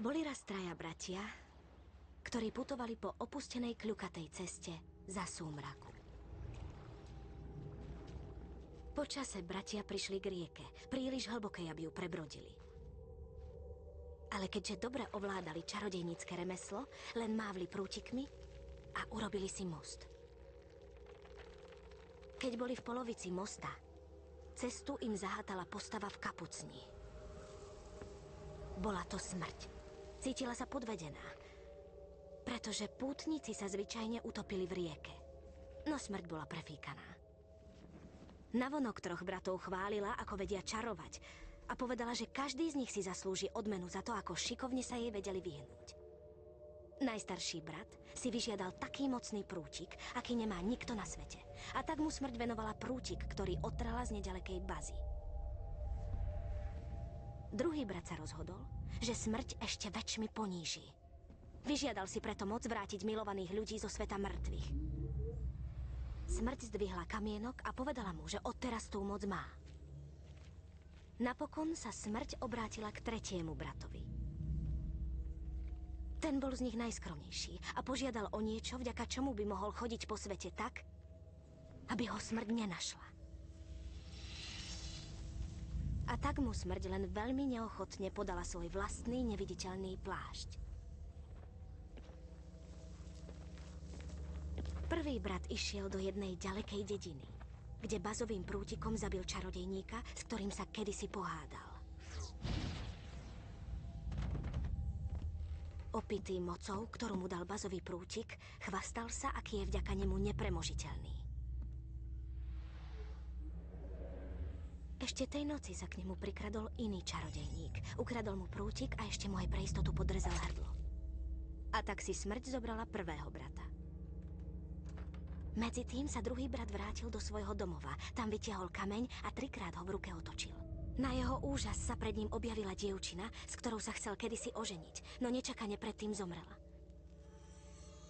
Boli raz traja bratia, ktorí putovali po opustenej kľukatej ceste za súmraku. Po čase bratia prišli k rieke, príliš hlbokej, aby ju prebrodili. Ale keďže dobre ovládali čarodejnícke remeslo, len mávli prútikmi a urobili si most. Keď boli v polovici mosta, cestu im zahátala postava v kapucni. Bola to smrť. Cítila sa podvedená, pretože pútnici sa zvyčajne utopili v rieke. No smrť bola prefíkaná. Navonok troch bratov chválila, ako vedia čarovať, a povedala, že každý z nich si zaslúži odmenu za to, ako šikovne sa jej vedeli vyhnúť. Najstarší brat si vyžiadal taký mocný prútik, aký nemá nikto na svete. A tak mu smrť venovala prútik, ktorý odtrhla z nedalekej bazy. Druhý brat sa rozhodol, že smrť ešte väčšmi poníži. Vyžiadal si preto moc vrátiť milovaných ľudí zo sveta mŕtvych. Smrť zdvihla kamienok a povedala mu, že odteraz tú moc má. Napokon sa smrť obrátila k tretiemu bratovi. Ten bol z nich najskromnejší a požiadal o niečo, vďaka čomu by mohol chodiť po svete tak, aby ho smrť nenašla. A tak mu smrť len veľmi neochotne podala svoj vlastný neviditeľný plášť. Prvý brat išiel do jednej ďalekej dediny, kde bazovým prútikom zabil čarodejníka, s ktorým sa kedysi pohádal. Opitý mocou, ktorú mu dal bazový prútik, chvastal sa, aký je vďaka nemu nepremožiteľný. Ešte tej noci sa k nemu prikradol iný čarodejník. Ukradol mu prútik a ešte mu aj pre istotu podrezal hrdlo. A tak si smrť zobrala prvého brata. Medzi tým sa druhý brat vrátil do svojho domova. Tam vytiahol kameň a 3-krát ho v ruke otočil. Na jeho úžas sa pred ním objavila dievčina, s ktorou sa chcel kedysi oženiť, no nečakane predtým zomrela.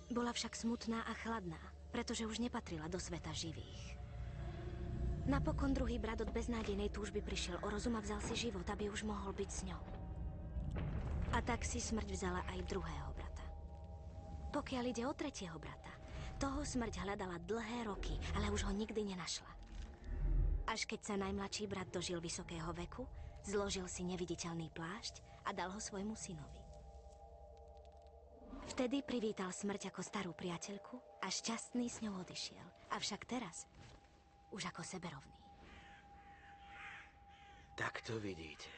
Bola však smutná a chladná, pretože už nepatrila do sveta živých. Napokon druhý brat od beznádejnej túžby prišiel o rozum a vzal si život, aby už mohol byť s ňou. A tak si smrť vzala aj druhého brata. Pokiaľ ide o tretieho brata, toho smrť hľadala dlhé roky, ale už ho nikdy nenašla. Až keď sa najmladší brat dožil vysokého veku, zložil si neviditeľný plášť a dal ho svojmu synovi. Vtedy privítal smrť ako starú priateľku a šťastný s ňou odišiel. Avšak teraz už ako seberovný. Tak to vidíte.